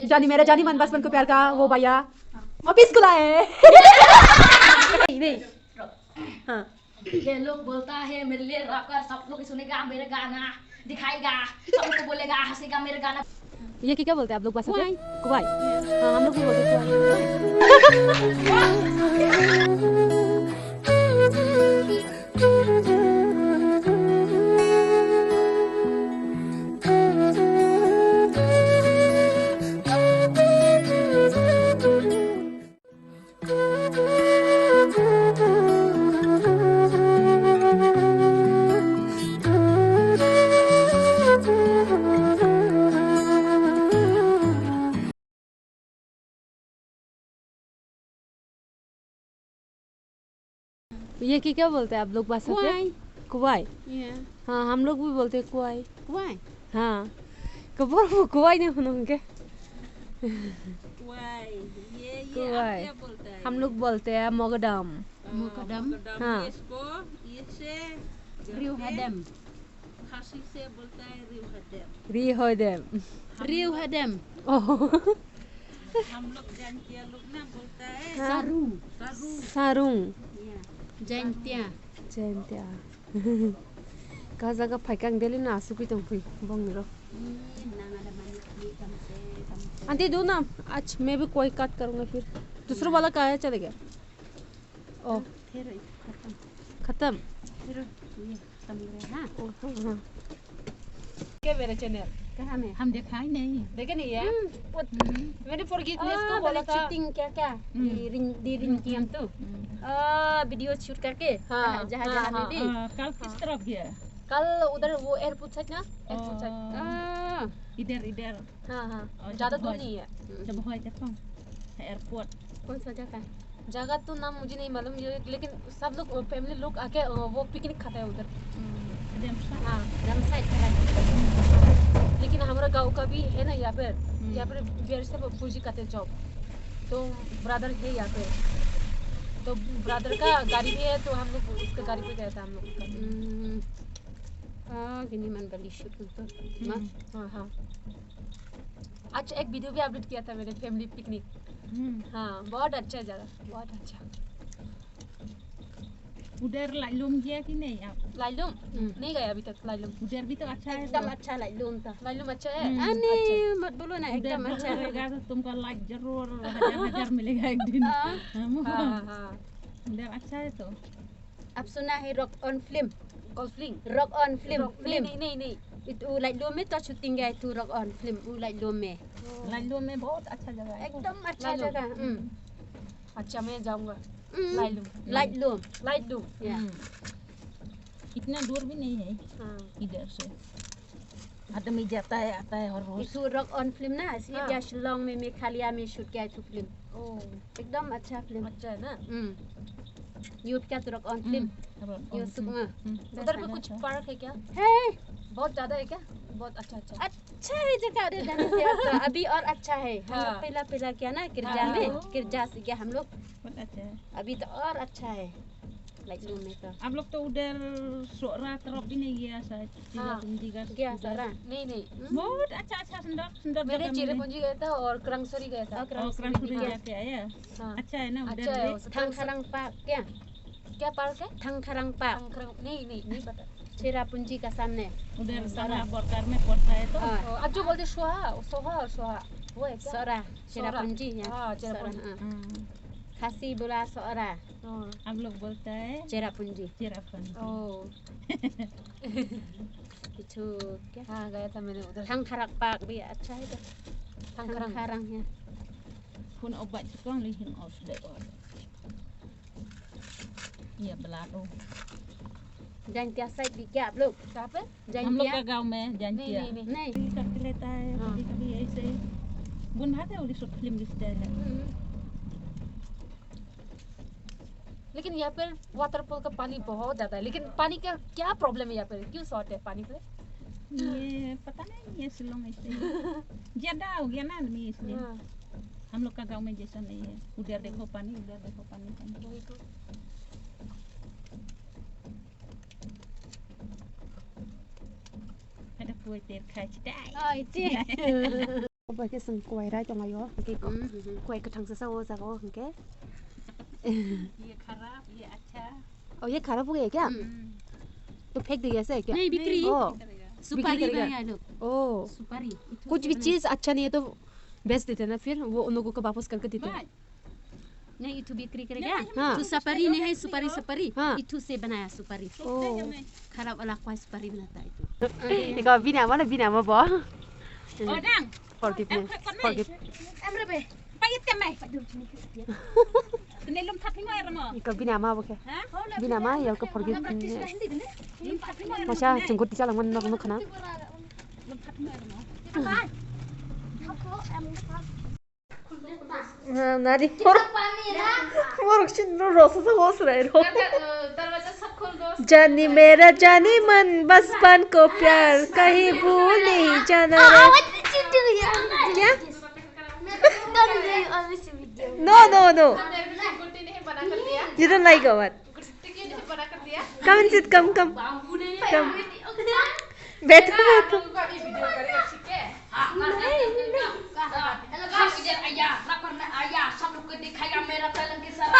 जानी मेरा जानी मन बचपन को प्यार का वो भैया ऑफिस खुला है। नहीं हाँ ये लोग बोलता है मेरे लिए रॉकर, सब लोग सुनेगा मेरे गाना, दिखाएगा, सबको बोलेगा, हंसेगा मेरे गाना। ये क्या बोलते हैं आप लोग भाषा में? कुवाई। हाँ हम लोग भी बोलते हैं कुवाई। ये क्या बोलते हैं आप लोग भाषा में? कुवाई। हाँ हम लोग भी बोलते हैं कुवाई। कुवाई हाँ कबर कुवाई नहीं होंगे। कुवाई ये कुवाई क्या बोलता है? हम लोग बोलते हैं मोगडम। मोगडम हाँ इसको इसे रिवहदम, खासी से बोलता है रिवहदम। रिवहदम हम लोग जैंतिया लोग ना बोलता है सारू, सारुंग जैंतिया। कहाँ जगह फाइकांग देली ना सुखी तुम फुई बंग रो। आंटी दो ना आज मैं भी कोई काट करूँगा फिर दूसरा वाला कहाँ है चले गया। ओ फिर खत्म फिर ये समझ हाँ हाँ क्या मेरा चैनल कहाँ में हम दिखाई नहीं देखे नहीं है मैंने फॉरगिवनेस को बोला था शूटिंग क्या di Rinkiam tuh video shoot करके जहाँ में भी। कल किस तरफ गया? कल उधर वो एयरपोर्ट साइड ना एयरपोर्ट साइड इधर हाँ हाँ ज़्यादा दूर नहीं है। जब हो जाता एयरपोर्ट कौन सा जगह? जगह तो नाम मुझे नहीं मालूम लेकिन सब लोग फैमिली लोग आके वो पिकनिक खाता है उधर। हाँ लेकिन हमारा गांव का भी है ना यहाँ पर वेयर से फूजी खाते जॉब तो ब्रदर है यहाँ पे तो ब्रदर का गाड़ी भी है तो हम लोग उसका गाड़ी पे गया था हम लोग। gini man bali shoot untuk हाँ हाँ आज एक वीडियो भी अपलोड किया था मेरे फैमिली पिकनिक। हाँ बहुत अच्छा जगह बहुत अच्छा। उधर लाइलूम गया कि नहीं आप? लाइलूम नहीं गया अभी तक। लाइलूम उधर भी तो अच्छा है। एकदम अच्छा लाइलूम था। लाइलूम अच्छा है। अरे मत बोलो ना एकदम उधर अच्छा रहेगा तो तुमको लाइक जरूर हजार मिलेगा एक दिन। हाँ उधर अच्छा है तो अब सुना है rock on film rock on film नहीं itu Lightroom में तो शूटिंग गया itu रॉक ऑन फिल्म वो Lightroom में लाइलूम में बहुत अच्छा जगह है एकदम अच्छा जगह। अच्छा मैं जाऊंगा Lightroom इतना दूर भी नहीं है इधर से आदमी जाता है आता है और रोज itu रॉक ऑन फिल्म ना इसलिए क्या शिलोंग में मेघालय में शूट किया itu फिल्म एकदम अच्छा फिल्म अच्छा है ना। यूथ का तो रॉक ऑन फिल्म ये सुकमा उधर पे कुछ पार्क है क्या? है बहुत ज्यादा है क्या? बहुत अच्छा है जगह उधर जाने से अब अभी और अच्छा है। हम लोग पहला क्या ना किरजा से गया हम लोग बहुत अच्छा है अभी तो और अच्छा है लाइटलूम में तो। आप लोग तो उधर सोरा तरफ भी नहीं गया शायद? गया सोरा नहीं बहुत अच्छा सुंदर मैंने चिरेपुंजी गया था और क्रंगसरी गया था। क्रंगसरी जाके आया। अच्छा है ना अच्छा है। थंगखरंग पार्क क्या पार्क है? थंगखरंग पार्क नहीं पता। चिरापुंजी का सामने उधर सारा बरकार में पड़ता है तो अब जो बोलते सोहा वो है क्या? सोरा चिरापुंजी हाँ चिरापुंजी खासी बोला सोरा हम लोग बोलता है चिरापुंजी किचु क्या? हाँ गया था मैंने उधर। थंगखरंग पार्क भी अच्छा है तो थंगखरंग हैคุณเอาบัตรกล้องเลยเห็นออกได้ออกये बलाडो जैंतिया साइड भी क्या आप लोग? कहाँ पे? हम लोग का गांव में जैंतिया नहीं करते लेता है कभी ऐसे बुन भाते हैं उड़ी फिल्म दिखता है। लेकिन यहाँ पर वाटरफॉल का पानी बहुत ज्यादा है लेकिन पानी का क्या प्रॉब्लम है यहाँ पर? क्यों शॉर्ट है पानी पे? ये पता नहीं ये शिलोंग ऐसे ज्यादा हो गया ना आदमी इसलिए हम लोग का गांव में जैसा नहीं है। उधर देखो पानी वही तो ada kue terkait Apa ke seng chwrai trong ayo ke ko chwrai ke thang sa o ke ये खराब ये अच्छा oh ye khara ho gaya kya तो फेंक दिया ऐसा है क्या नहीं बिक्री सुपारी करेगा। बनाया लोग ओ सुपारी कुछ भी चीज अच्छा नहीं है तो बेच देते ना फिर वो उन लोगों को वापस करके देते हैं नहीं इठू बिक्री करेगा हाँ। तो सुपारी नहीं है सुपारी सुपारी हाँ। इठू से बनाया सुपारी ओ खराब वाला कोई सुपारी बनाता है इठू देखो बिना में बो orang forgiveness forgive emre be payet temai kenelum tapi ngoy ramo 이거 비나 뭐 게 ha 비나 마 이거 forgive lum tapi ngoy 마샤 중국 디자 랑만 너 खाना lum tapi ngoy ramo 나리 मोरक्सिन रोस से होस रहे रो दरवाजा सब खोल दो जानी मेरा जानी मन बचपन को प्यार कहीं भूल नहीं जाना रे क्या no गुट्टी नहीं बना कर दिया you don't like it गुट्टी नहीं बना कर दिया come and sit come बाबू ने come बैठो बैठो का भी वीडियो करेगा ठीक है सब लोग को दिखाएगा मेरा टैलेंट के साथ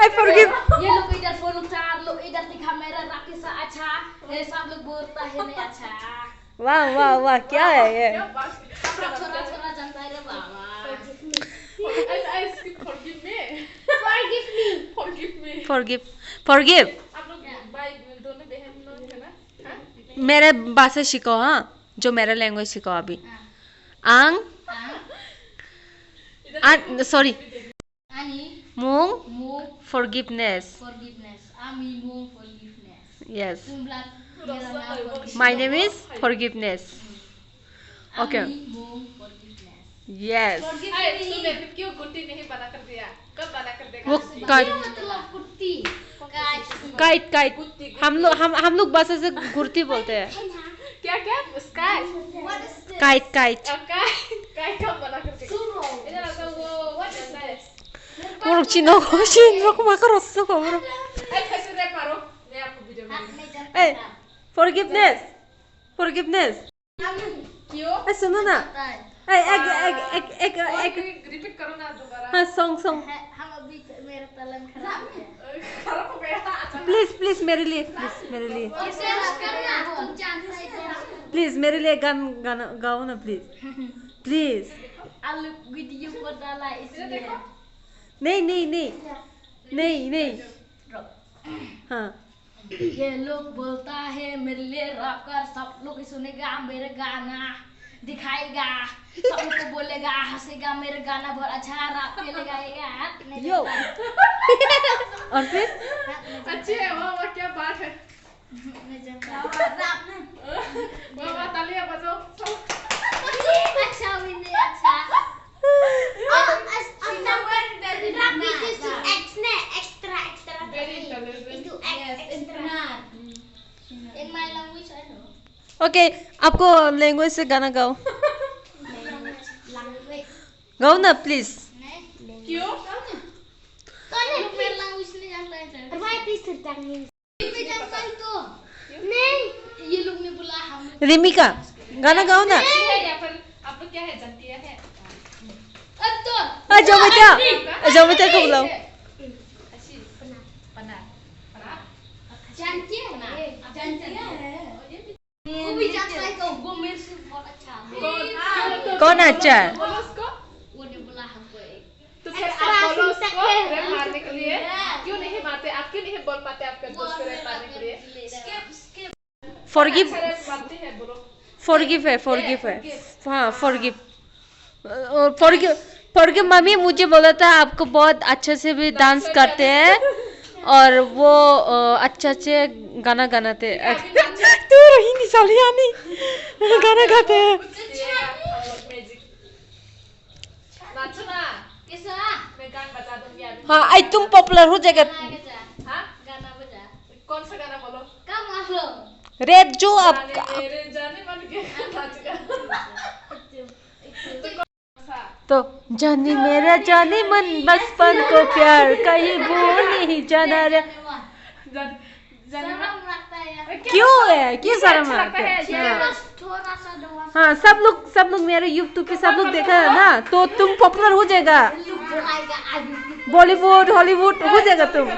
I forgive ये लोग इधर फोन उठा लोग इधर दिखा मेरा राकेश अच्छा ये सब लोग बोलता है नहीं अच्छा वाह क्या है ये छोरा जानता है रे बाबा forgive आप लोग भाई दोनों बहन लोग है ना मेरे भाषा सीखो हाँ जो मेरा लैंग्वेज सीखो अभी आंग sorry Ani mung mu forgiveness forgiveness ami mu forgiveness yes jumlah मेरा नाम my name is forgiveness okay ami mu forgiveness yes तूने क्यों गुट्टी नहीं बना कर दिया कब बना कर देगा वो काइट मतलब कुत्ती काइट हम लोग भाषा से गुर्ती बोलते हैं क्या स्काई काइट काई कब बना कर देगा इधर आता वो व्हाट इज दिस मोरक्सिन को माका रस्सा को ऐसे रे पारो मैं आपको वीडियो में ए forgiveness क्यों सुनो ना एक रिपीट करो ना दोबारा हाँ song हम अभी मेरा टैलेंट खराब हो गया please मेरे लिए इसे करना तुम जानते हो प्लीज मेरे लिए गाना गाओ ना प्लीज आलू वीडियो पर डाला इसलिए नहीं हाँ ये लोग बोलता है मेरे लिए रैप कर सब लोग सुनेगा मेरे गाना दिखाएगा सब लोग को बोलेगा हंसेगा मेरे गाना बहुत अच्छा रैप पे लगाएगा यो और फिर अच्छे है वाह क्या बात है मैं जानता हूं रैप ना वाह तालियां बजाओ अच्छा विनय अच्छा In my language, I know. Okay आपको लैंग्वेज से गाना गाओ Language. गाओ ना प्लीज क्यों? लोग मेरा language नहीं जानता है सर। मैं जानता हूँ तो। नहीं। ये लोग ने बोला हम। रिमिका गाना गाओ ना या फिर आप लोग क्या है जानती है? अब तो। जोमिता को बुलाओ अच्छी पना जानती है ना? जानती है। वो भी जानता है तो वो मेरे से बहुत अच्छा है। कौन अच्छा है बोलो उसको। वो ने बोला हमको एक। तो फिर आप बोलो उसको रैप मारने के लिए क्यों नहीं मारते? आप क्यों नहीं बोल पाते आपके दोस्त को रैप मारने के लिए? forgive मारते हैं बोलो। forgive है हाँ forgive मम्मी मुझे बोला था आपको बहुत अच्छे से भी डांस करते हैं और वो अच्छा से गाना गाते हैं तू हिंदी साली आनी गाना गाते हैं नाचो ना कैसा मैं गाना बजा दूंगी अभी हाँ आई तुम पॉपुलर हो जाएगा हाँ गाना बजा कौन सा गाना बोलो कब मारो रैप जो आप मेरे जाने मन के नाचेगा तो जानी मेरा जानी मन बचपन को प्यार कहीं भूल नहीं जाना रे शर्म लगता है क्यों शर्म लगता है थोड़ा सा हाँ सब लोग मेरे यूट्यूब पे सब लोग देखा है ना, तो तुम पॉपुलर हो जाएगा, बॉलीवुड हॉलीवुड हो जाएगा तुम।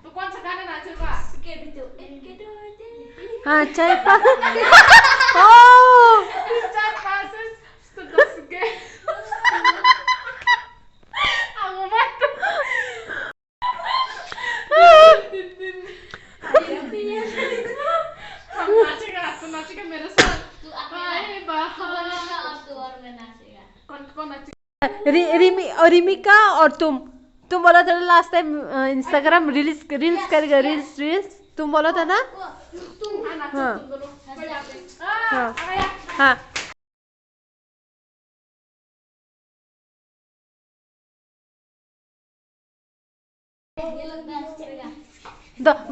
तो कौन सा गाना नाचेगा? हाँ चाय पा नाचेगा मेरे साथ। भाई bahai कौन नाचेगा? रिमिका और तुम बोला था लास्ट टाइम इंस्टाग्राम रील्स करेगा, रील्स तुम बोला था ना। हाँ हाँ हाँ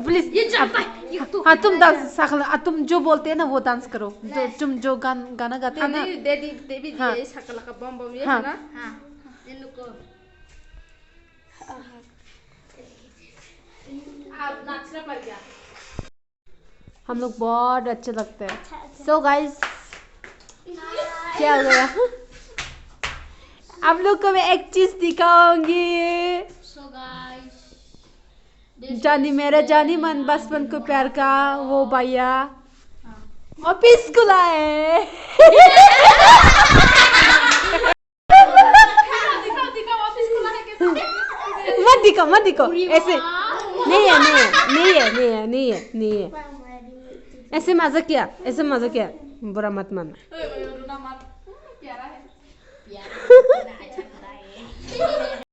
प्लीज हाँ तुम डांस तुम जो बोलते हैं ना वो डांस करो, तुम जो गाना गाते हैं ना। देवी हाँ सकला का बम बम ये हाँ। है ना। हाँ इन लोग को आप नाचना पड़ गया। हम लोग बहुत अच्छे लगते हैं। सो गाइस क्या हो गया, आप लोग को मैं एक चीज दिखाऊंगी। सो गाइस मेरा जानी मन बचपन को प्यार का वो भैया ऑफिस को लाए। मत दिखो ऐसे नहीं है ऐसे मजा किया बुरा मत मानना। प्यारा है।